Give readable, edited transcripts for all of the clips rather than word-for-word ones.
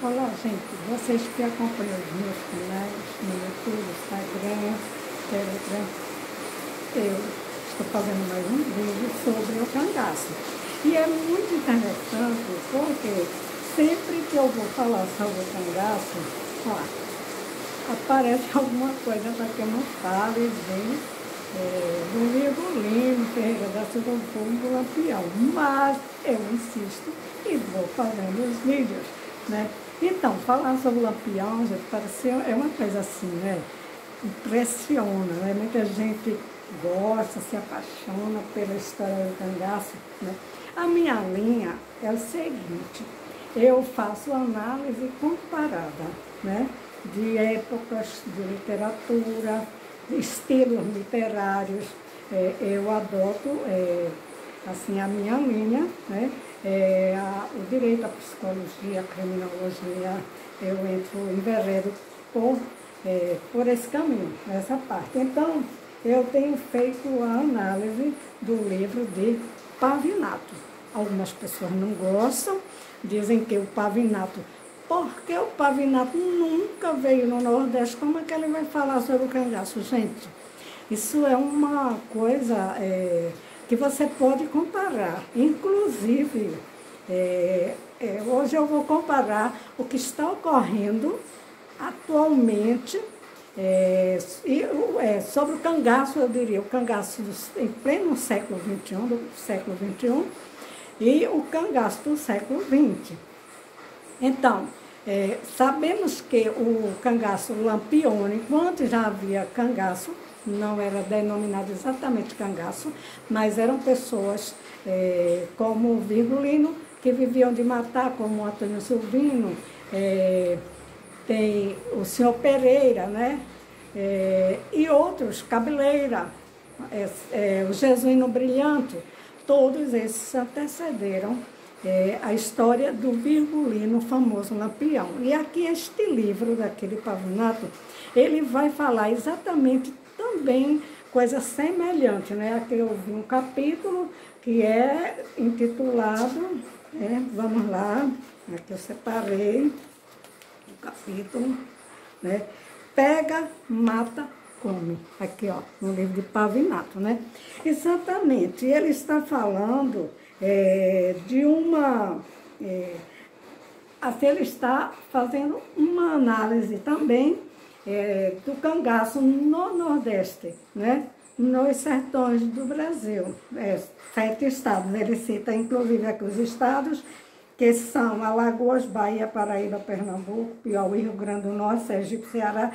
Olá, gente, vocês que acompanham os meus canais no YouTube, Instagram, Telegram, eu estou fazendo mais um vídeo sobre o cangaço. E é muito interessante porque sempre que eu vou falar sobre o cangaço, ó, aparece alguma coisa para que eu não fale do Virgulino Ferreira da Silva do Lampião. Mas eu insisto e vou fazendo os vídeos, né? Então, falar sobre o Lampião, gente, parece, é uma coisa assim, né? Impressiona, né? Muita gente gosta, se apaixona pela história do cangaço, né? A minha linha é o seguinte, eu faço análise comparada, né? De épocas, de literatura, de estilos literários. Eu adoto, assim, a minha linha, né? O direito, a psicologia, a criminologia, eu entro em enveredo por esse caminho, nessa parte. Então, eu tenho feito a análise do livro de Pavinato. Algumas pessoas não gostam, dizem que o Pavinato, porque o Pavinato nunca veio no Nordeste, como é que ele vai falar sobre o cangaço, gente? Isso é uma coisa que você pode comparar. Inclusive, hoje eu vou comparar o que está ocorrendo atualmente sobre o cangaço, eu diria, o cangaço em pleno século XXI, do século XXI, e o cangaço do século XX. Então, sabemos que o cangaço lampiônico, antes já havia cangaço, não era denominado exatamente cangaço, mas eram pessoas como o Virgulino, que viviam de matar, como o Antônio Silvino, tem o senhor Pereira, né? E outros, Cabeleira, o Jesuíno Brilhante, todos esses antecederam a história do Virgulino, famoso Lampião. E aqui este livro daquele Pavinato, ele vai falar exatamente também coisa semelhante, né? Aqui eu vi um capítulo que é intitulado, vamos lá, aqui eu separei o capítulo, né? Pega, mata, come. Aqui, ó, no livro de Pavinato, né? Exatamente, ele está falando de uma... assim, ele está fazendo uma análise também do cangaço no Nordeste, né? Nos sertões do Brasil, 7 estados. Ele cita, inclusive, aqui os estados, que são Alagoas, Bahia, Paraíba, Pernambuco, Piauí, Rio Grande do Norte, Sergipe, Ceará,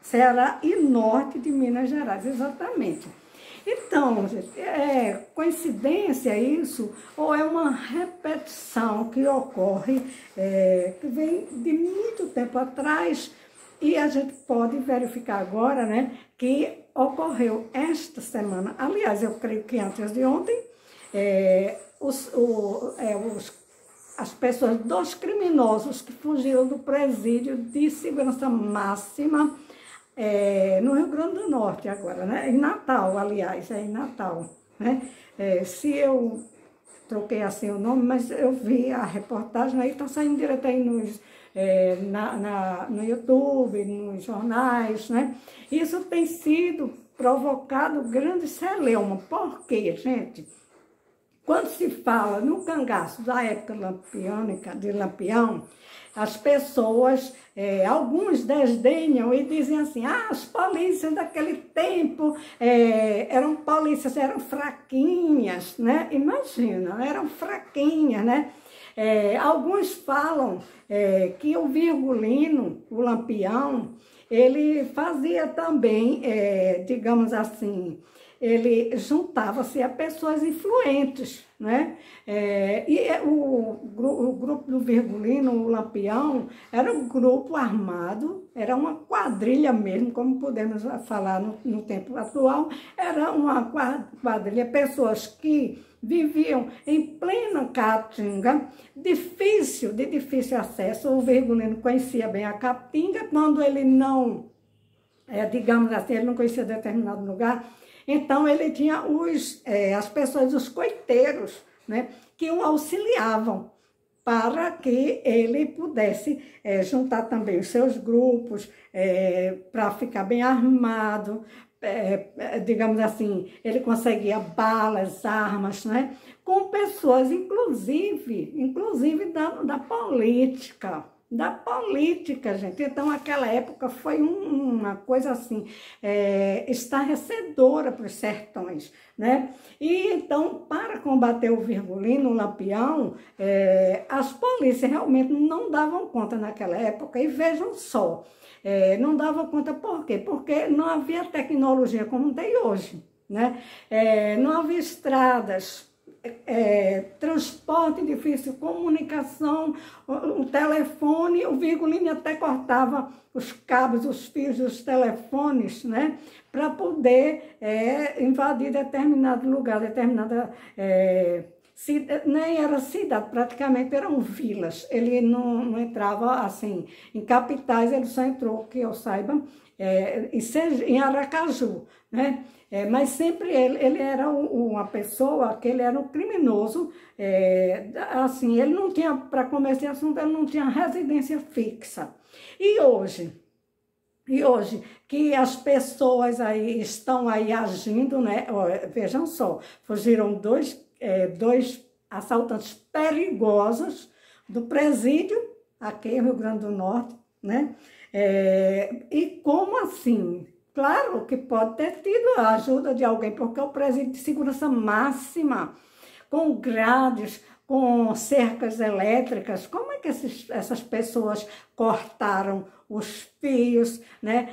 Ceará e Norte de Minas Gerais, exatamente. Então, gente, coincidência isso ou é uma repetição que ocorre, que vem de muito tempo atrás e a gente pode verificar agora, né, que ocorreu esta semana, aliás, eu creio que antes de ontem, as pessoas, dos criminosos que fugiram do presídio de segurança máxima no Rio Grande do Norte agora, né? Em Natal, aliás, em Natal, né? Se eu troquei assim o nome, mas eu vi a reportagem, aí está saindo direto aí no YouTube, nos jornais, né? Isso tem sido provocado grande celeuma. Por quê, gente? Quando se fala no cangaço da época lampiônica, de Lampião, as pessoas, alguns desdenham e dizem assim, as polícias daquele tempo eram polícias, eram fraquinhas, né? Imagina, eram fraquinhas, né? Alguns falam que o Virgulino, o Lampião, ele fazia também, digamos assim, ele juntava-se a pessoas influentes, né? O grupo do Virgulino, o Lampião, era um grupo armado, era uma quadrilha mesmo, como podemos falar no tempo atual, era uma quadrilha, pessoas que viviam em plena Caatinga, de difícil acesso. O Virgulino conhecia bem a Caatinga, quando ele não, digamos assim, ele não conhecia determinado lugar, então ele tinha as pessoas, os coiteiros, né, que o auxiliavam. para que ele pudesse juntar também os seus grupos, para ficar bem armado, digamos assim, ele conseguia balas, armas, né? Com pessoas, inclusive da política, gente. Então, aquela época foi uma coisa assim, estarrecedora para os sertões, né? E então, para combater o Virgulino, o Lampião, as polícias realmente não davam conta naquela época, e vejam só, não davam conta por quê? Porque não havia tecnologia como tem hoje, né? Não havia estradas, transporte difícil, comunicação, o telefone, o Virgulino até cortava os cabos, os fios dos telefones, né, para poder invadir determinado lugar, nem era cidade, praticamente eram vilas. Ele não entrava assim, em capitais ele só entrou, que eu saiba, em Aracaju, né? Mas sempre ele era uma pessoa que ele era um criminoso, assim, ele não tinha, para começar esse assunto, ele não tinha residência fixa. E hoje que as pessoas aí estão aí agindo, né? Vejam só, fugiram dois assaltantes perigosos do presídio, aqui em Rio Grande do Norte, né? E como assim? Claro que pode ter tido a ajuda de alguém, porque é o presídio de segurança máxima, com grades, com cercas elétricas. Como é que essas pessoas cortaram os fios, né?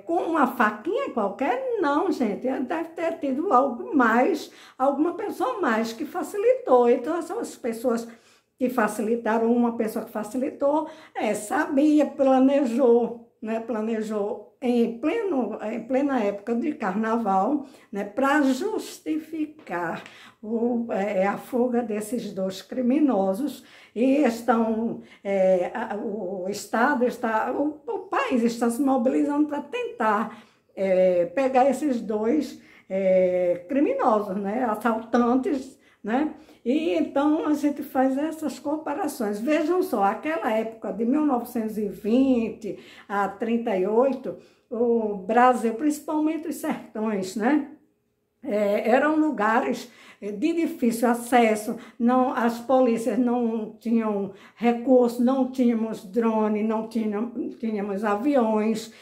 Com uma faquinha qualquer? Não, gente, deve ter tido algo mais, alguma pessoa mais que facilitou. Então, essas pessoas que facilitaram, uma pessoa que facilitou, sabia, planejou, né? Planejou em plena época de carnaval, né? Para justificar a fuga desses dois criminosos. E estão, o país está se mobilizando para tentar pegar esses dois criminosos, né? Assaltantes, né? E então a gente faz essas comparações. Vejam só, aquela época de 1920 a 38, o Brasil, principalmente os sertões, né? Eram lugares de difícil acesso, as polícias não tinham recursos, não tínhamos drone, não tínhamos aviões,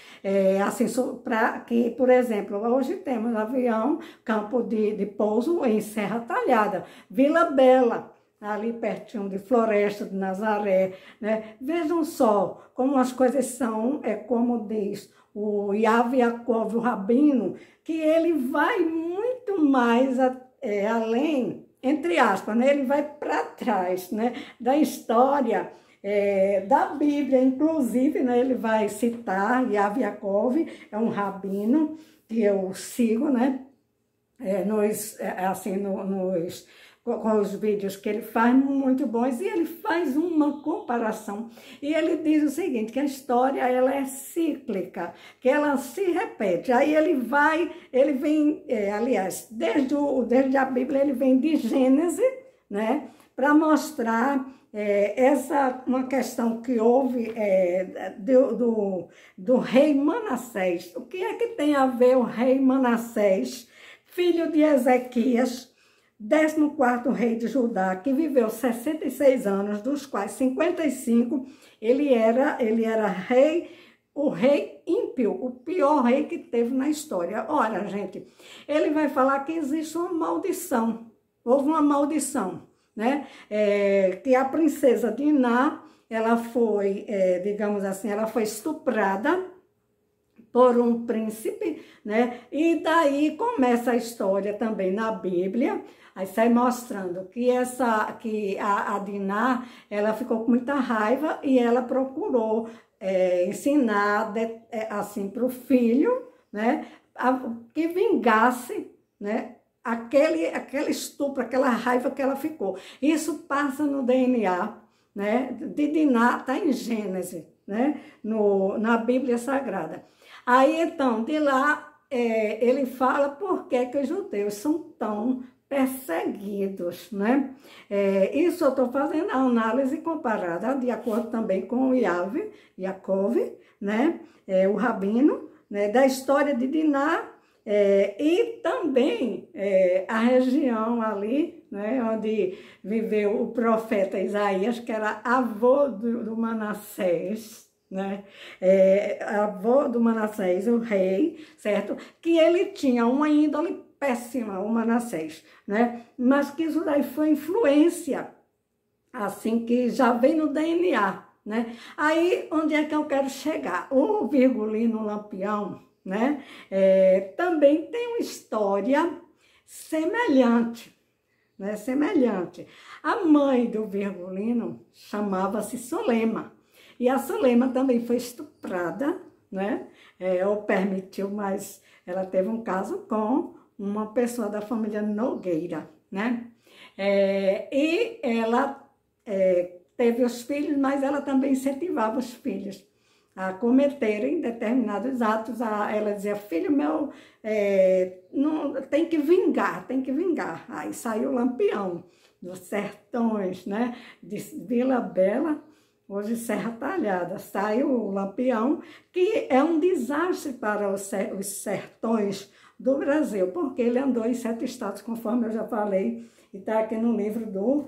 assim, para que, por exemplo, hoje temos avião, campo de pouso em Serra Talhada, Vila Bela, ali pertinho de Floresta de Nazaré, né? Vejam só como as coisas são, como diz o Yaviakov, o rabino, que ele vai muito mais além, entre aspas, né? Ele vai para trás, né? Da história da Bíblia, inclusive, né? Ele vai citar Yaviakov, é um rabino que eu sigo, né? Com os vídeos que ele faz, muito bons, e ele faz uma comparação, e ele diz o seguinte, que a história ela é cíclica, que ela se repete. Aí ele vem, aliás, desde a Bíblia, ele vem de Gênesis, né, para mostrar uma questão que houve do rei Manassés. O que é que tem a ver o rei Manassés, filho de Ezequias, 14º rei de Judá, que viveu 66 anos, dos quais 55 ele era rei, o rei ímpio, o pior rei que teve na história. Ora, gente, ele vai falar que existe uma maldição, houve uma maldição, né? Que a princesa Diná, ela foi, digamos assim, ela foi estuprada por um príncipe, né? E daí começa a história também na Bíblia. Aí sai mostrando que a Diná, ela ficou com muita raiva e ela procurou ensinar assim para o filho, né, que vingasse, né, aquele estupro, aquela raiva que ela ficou. Isso passa no DNA, né, de Diná, está em Gênesis, né, na Bíblia Sagrada. Aí então, de lá, ele fala por que os judeus são tão perseguidos, né? Isso eu estou fazendo a análise comparada, de acordo também com o Yaakov, né? O rabino, né? Da história de Diná, e também a região ali, né? Onde viveu o profeta Isaías, que era avô do Manassés, né? Avô do Manassés, o rei, certo? Que ele tinha uma índole péssima, o Manassés, né? Mas que isso daí foi influência, assim, que já vem no DNA, né? Aí, onde é que eu quero chegar? O Virgulino Lampião, né? Também tem uma história semelhante, né? Semelhante. A mãe do Virgulino chamava-se Solema, e a Solema também foi estuprada, né? Ou permitiu, mas ela teve um caso com uma pessoa da família Nogueira, né? E ela teve os filhos, mas ela também incentivava os filhos a cometerem determinados atos. Ela dizia, filho meu, não, tem que vingar. Aí saiu o Lampião dos sertões, né? De Vila Bela, hoje Serra Talhada. Saiu o Lampião, que é um desastre para os sertões do Brasil, porque ele andou em 7 estados, conforme eu já falei, e está aqui no livro do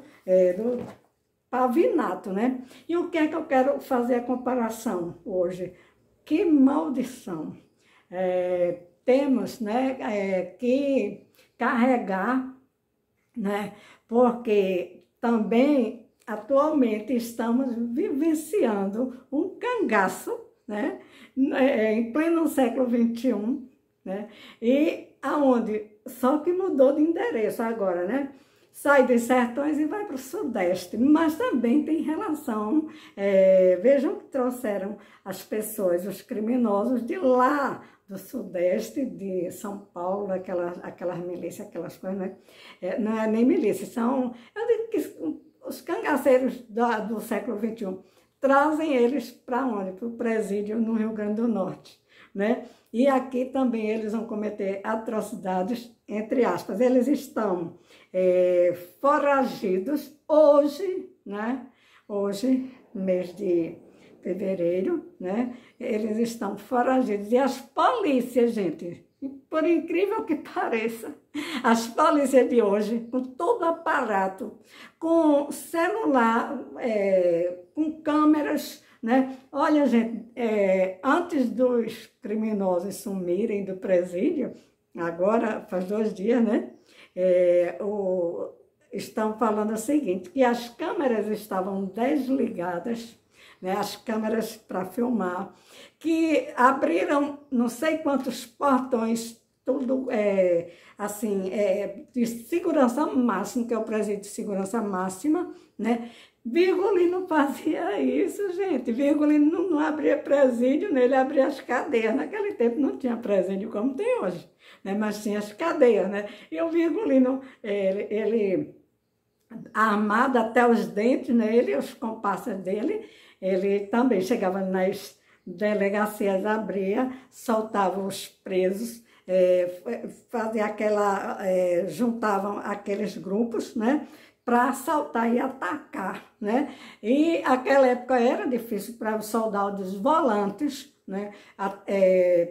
Pavinato, né? E o que é que eu quero fazer a comparação hoje? Que maldição! Temos, né, que carregar, né? Porque também, atualmente, estamos vivenciando um cangaço, né? Em pleno século XXI, né? E aonde? Só que mudou de endereço agora, né? Sai dos sertões e vai para o sudeste, mas também tem relação. Vejam que trouxeram as pessoas, os criminosos de lá do sudeste, de São Paulo, aquelas milícias, aquelas coisas, né? Não é nem milícia, são, eu digo que os cangaceiros do século XXI, trazem eles para onde? Para o presídio no Rio Grande do Norte, né? E aqui também eles vão cometer atrocidades, entre aspas. Eles estão foragidos hoje, né? Hoje, mês de fevereiro, né? Eles estão foragidos. E as polícias, gente, por incrível que pareça, as polícias de hoje, com todo o aparato, com celular, com câmeras, né? Olha, gente, antes dos criminosos sumirem do presídio, agora faz 2 dias, né? Estão falando o seguinte, que as câmeras estavam desligadas, né? As câmeras para filmar, que abriram não sei quantos portões, tudo assim, de segurança máxima, que é o presídio de segurança máxima, né? Virgulino fazia isso, gente. Virgulino não abria presídio, né? Ele abria as cadeias. Naquele tempo não tinha presídio como tem hoje, né? Mas tinha as cadeias, né? E o Virgulino, ele armado até os dentes, né? Ele e os comparsas dele, ele também chegava nas delegacias, abria, soltava os presos, fazia juntavam aqueles grupos, né? Para assaltar e atacar, né? E aquela época era difícil para os soldados volantes, né?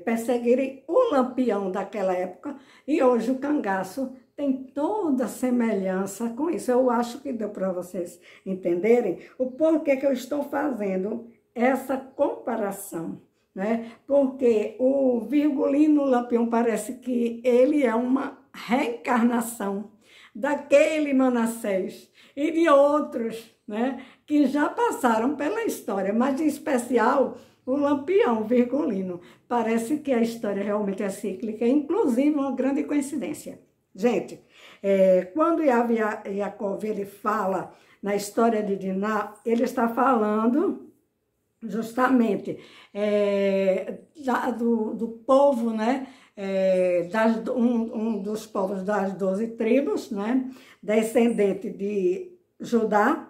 Perseguirem o Lampião daquela época, e hoje o cangaço tem toda a semelhança com isso. Eu acho que deu para vocês entenderem o porquê que eu estou fazendo essa comparação, né? Porque o Virgulino Lampião parece que ele é uma reencarnação daquele Manassés e de outros, né, que já passaram pela história, mas em especial o Lampião Virgulino. Parece que a história realmente é cíclica, inclusive uma grande coincidência. Gente, quando Yaakov ele fala na história de Diná, ele está falando justamente do povo, né? Um dos povos das 12 tribos, né? Descendente de Judá,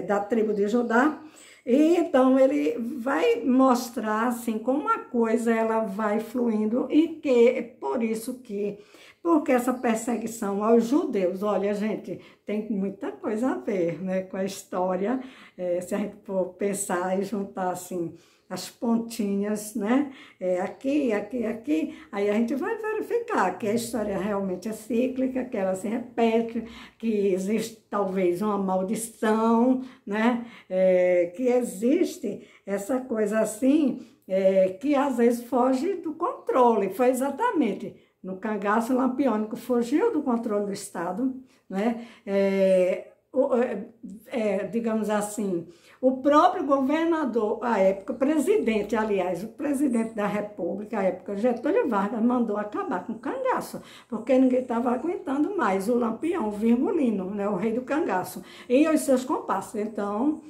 da tribo de Judá. E então ele vai mostrar assim como a coisa ela vai fluindo, e que por isso que Porque essa perseguição aos judeus, olha, gente, tem muita coisa a ver, né, com a história, se a gente for pensar e juntar, assim, as pontinhas, né, aqui, aí a gente vai verificar que a história realmente é cíclica, que ela se repete, que existe talvez uma maldição, né, que existe essa coisa assim, que às vezes foge do controle. Foi exatamente no cangaço lampiônico, fugiu do controle do Estado, né? Digamos assim, o próprio governador, à época, presidente, aliás, o presidente da República, à época, Getúlio Vargas, mandou acabar com o cangaço, porque ninguém estava aguentando mais o Lampião, o Virgulino, né, o rei do cangaço, e os seus compassos. Então,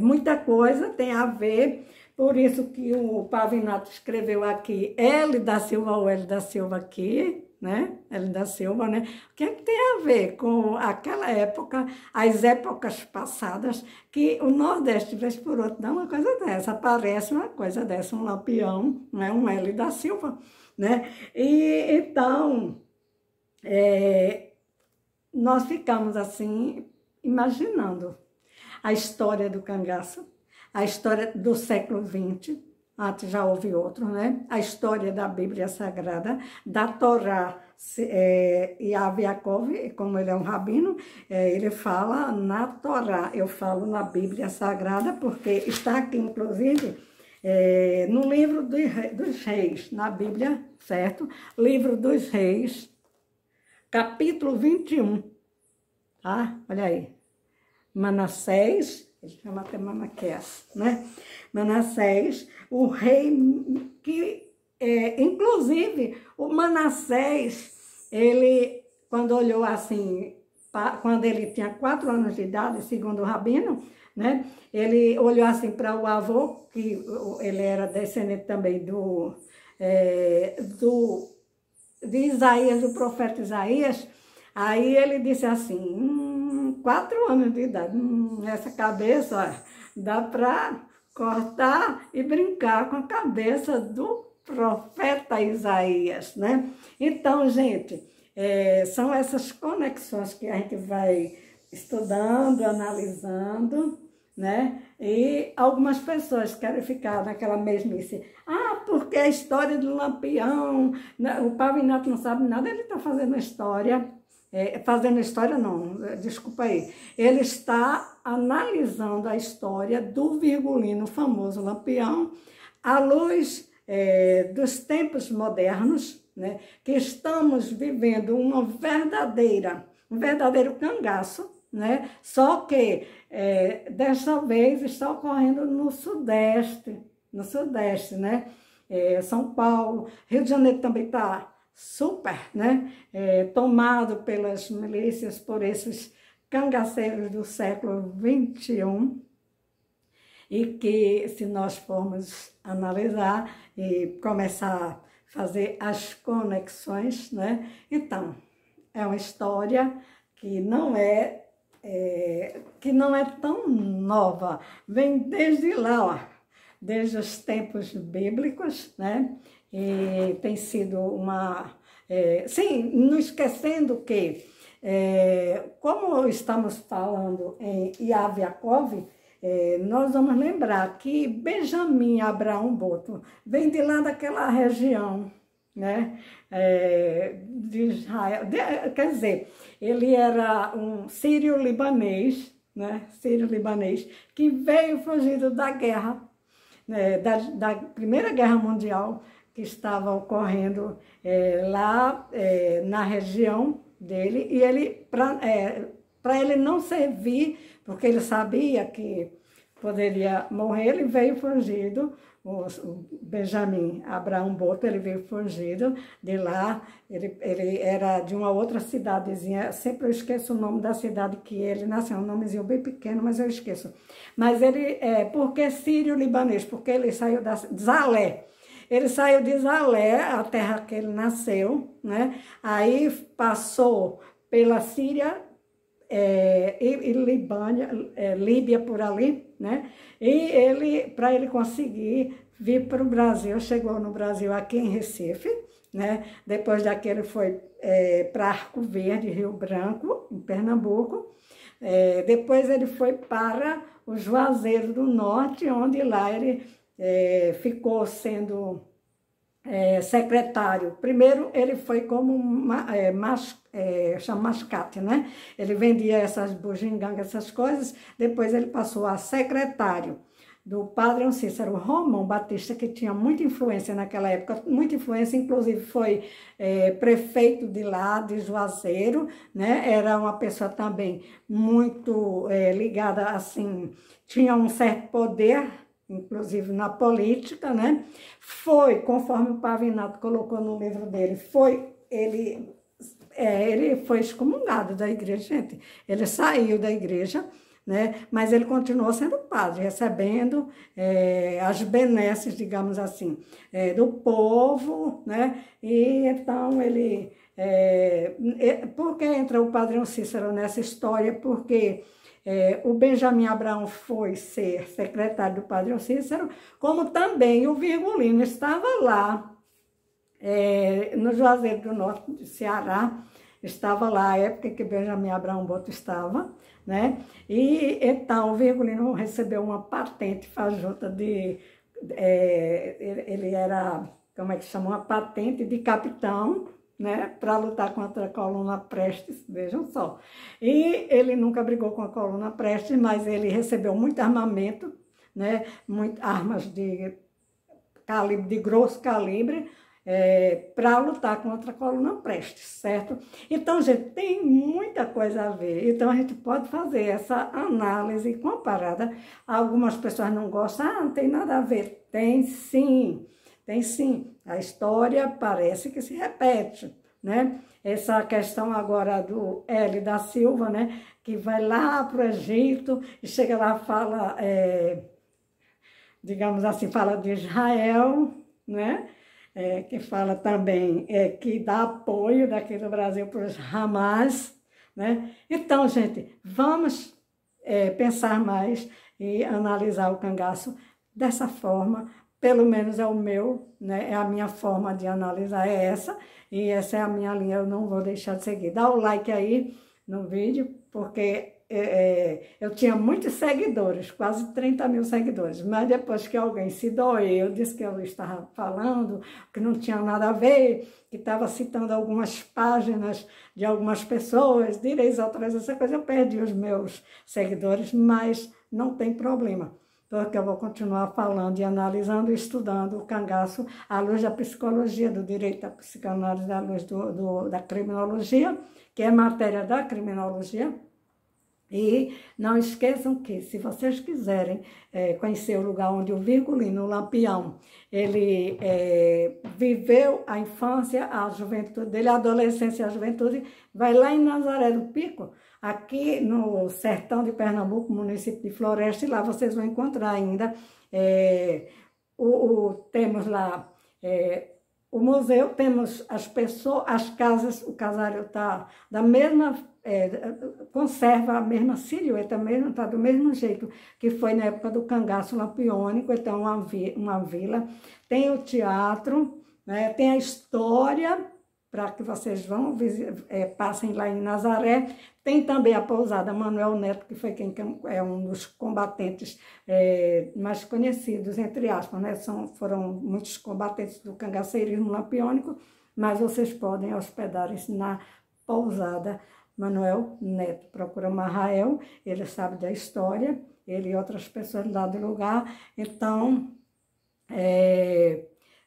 muita coisa tem a ver. Por isso que o Pavinato escreveu aqui, L da Silva, o L da Silva aqui, né? L da Silva, né? O que é que tem a ver com aquela época, as épocas passadas, que o Nordeste, de vez por outra, dá uma coisa dessa, aparece uma coisa dessa, um lampião, né? Um L da Silva, né? E então, nós ficamos assim, imaginando a história do cangaço, a história do século XX, antes já houve outro, né? A história da Bíblia Sagrada, da Torá, e Yaakov, como ele é um rabino, ele fala na Torá, eu falo na Bíblia Sagrada, porque está aqui, inclusive, no livro dos Reis, na Bíblia, certo? Livro dos Reis, capítulo 21, tá? Olha aí. Manassés, ele chama até Manaqués, né? Manassés, o rei que, inclusive, o Manassés, ele, quando olhou assim, quando ele tinha 4 anos de idade, segundo o rabino, né? Ele olhou assim para o avô, que ele era descendente também de Isaías, do profeta Isaías. Aí ele disse assim, 4 anos de idade, essa cabeça, ó, dá para cortar e brincar com a cabeça do profeta Isaías, né? Então, gente, são essas conexões que a gente vai estudando, analisando, né? E algumas pessoas querem ficar naquela mesmice. Ah, porque a história do Lampião, o Pavinato não sabe nada, ele está fazendo história. Fazendo história não, desculpa aí. Ele está analisando a história do Virgulino, famoso Lampião, à luz dos tempos modernos, né, que estamos vivendo um verdadeiro cangaço, né, só que dessa vez está ocorrendo no Sudeste, né, São Paulo, Rio de Janeiro também está super, né, tomado pelas milícias, por esses cangaceiros do século XXI, e que, se nós formos analisar e começar a fazer as conexões, né, então, é uma história que não é tão nova, vem desde lá, ó, desde os tempos bíblicos, né, e tem sido uma... sim, não esquecendo que, como estamos falando em Yaakov, nós vamos lembrar que Benjamim Abraão Boto vem de lá daquela região, né, de Israel, quer dizer, ele era um sírio-libanês, né, sírio-libanês, que veio fugido da guerra, da Primeira Guerra Mundial, que estava ocorrendo lá na região dele, e ele, para ele não servir, porque ele sabia que poderia morrer, ele veio fugido, o Benjamim Abraão Boto, ele veio fugido de lá, ele era de uma outra cidadezinha, sempre eu esqueço o nome da cidade que ele nasceu, um nomezinho bem pequeno, mas eu esqueço. Mas ele, porque sírio-libanês, porque ele saiu da Zalé. Ele saiu de Zalé, a terra que ele nasceu, né? Aí passou pela Síria e Líbia por ali, né? E para ele conseguir vir para o Brasil, chegou no Brasil aqui em Recife, né? Depois daqui ele foi para Arco Verde, Rio Branco, em Pernambuco. Depois ele foi para o Juazeiro do Norte, onde lá ele ficou sendo secretário. Primeiro ele foi como chama mascate, né? Ele vendia essas bugigangas, essas coisas. Depois ele passou a secretário do padre Cícero Romão Batista, que tinha muita influência naquela época, muita influência, inclusive foi prefeito de lá, de Juazeiro, né? Era uma pessoa também muito ligada, assim, tinha um certo poder, inclusive na política, né? Foi, conforme o Pavinato colocou no livro dele, ele foi excomungado da igreja, gente. Ele saiu da igreja, né? Mas ele continuou sendo padre, recebendo as benesses, digamos assim, do povo, né? E então ele... por que entra o padre Cícero nessa história? Porque o Benjamin Abraão foi ser secretário do padre Cícero, como também o Virgulino estava lá, no Juazeiro do Norte, do Ceará, estava lá a época que Benjamin Abraão Boto estava, né? E então o Virgulino recebeu uma patente fajuta de... ele era, como é que chama? Uma patente de capitão, né, para lutar contra a coluna Prestes, vejam só. E ele nunca brigou com a coluna Prestes, mas ele recebeu muito armamento, né, armas de grosso calibre, para lutar contra a coluna Prestes, certo? Então, gente, tem muita coisa a ver. Então, a gente pode fazer essa análise comparada. Algumas pessoas não gostam, não tem nada a ver. Tem sim. Tem sim, a história parece que se repete, né? Essa questão agora do Hélio da Silva, né? Que vai lá para o Egito e chega lá e fala, digamos assim, fala de Israel, né? Que fala também que dá apoio daqui do Brasil para os Hamas, né? Então, gente, vamos pensar mais e analisar o cangaço dessa forma. Pelo menos é o meu, né? É a minha forma de analisar, é essa. E essa é a minha linha, eu não vou deixar de seguir. Dá o like aí no vídeo, porque eu tinha muitos seguidores, quase 30 mil seguidores. Mas depois que alguém se doeu, disse que eu estava falando, que não tinha nada a ver, que estava citando algumas páginas de algumas pessoas, direitos autorais, essa coisa, eu perdi os meus seguidores, mas não tem problema. Porque eu vou continuar falando e analisando e estudando o cangaço à luz da psicologia, do direito da psicanálise, à luz da criminologia, que é matéria da criminologia. E não esqueçam que, se vocês quiserem conhecer o lugar onde o Virgulino, o Lampião, ele viveu a infância, a juventude dele, a adolescência e a juventude, vai lá em Nazaré do Pico, aqui no sertão de Pernambuco, município de Floresta, e lá vocês vão encontrar ainda, temos lá o museu, temos as pessoas, as casas, o casário está da mesma, conserva a mesma silhueta, está do mesmo jeito que foi na época do cangaço lampiônico, então uma vila, tem o teatro, né, tem a história, para que vocês passem lá em Nazaré. Tem também a pousada Manuel Neto, que foi quem é um dos combatentes mais conhecidos, entre aspas, né? Foram muitos combatentes do cangaceirismo lampiônico, mas vocês podem hospedar-se na pousada Manuel Neto. Procura Marrael, ele sabe da história, ele e outras pessoas lá do lugar. Então,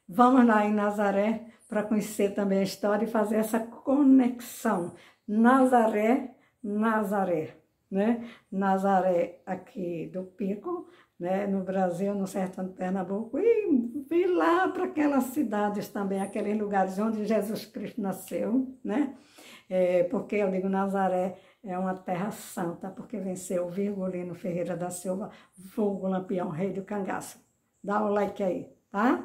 vamos lá em Nazaré, para conhecer também a história e fazer essa conexão. Nazaré, né? Nazaré aqui do Pico, né? No Brasil, no sertão de Pernambuco, e vir lá para aquelas cidades também, aqueles lugares onde Jesus Cristo nasceu, né? Porque eu digo Nazaré é uma terra santa, porque venceu o Virgulino Ferreira da Silva, vulgo Lampião, rei do cangaço. Dá um like aí, tá?